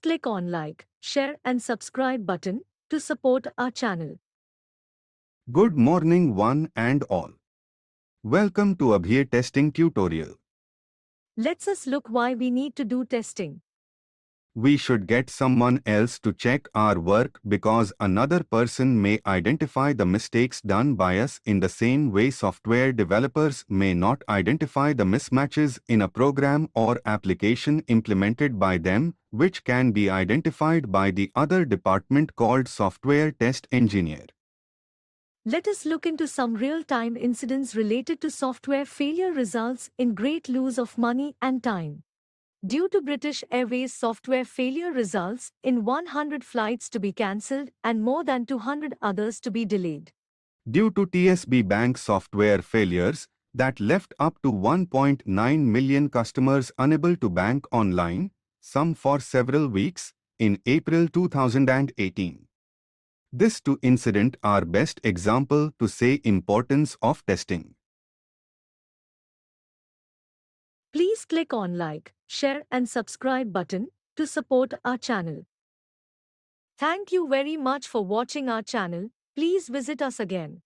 click on like, share and subscribe button to support our channel. Good morning one and all. Welcome to Abhey testing tutorial. Let's us look why we need to do testing. We should get someone else to check our work because another person may identify the mistakes done by us in the same way software developers may not identify the mismatches in a program or application implemented by them, which can be identified by the other department called software test engineer. Let us look into some real-time incidents related to software failure results in great loss of money and time. Due to British Airways software failure results in 100 flights to be cancelled and more than 200 others to be delayed. Due to TSB Bank software failures that left up to 1.9 million customers unable to bank online, some for several weeks, in April 2018. This two incident are best example to say importance of testing. Please click on like, share and subscribe button to support our channel. Thank you very much for watching our channel. Please visit us again.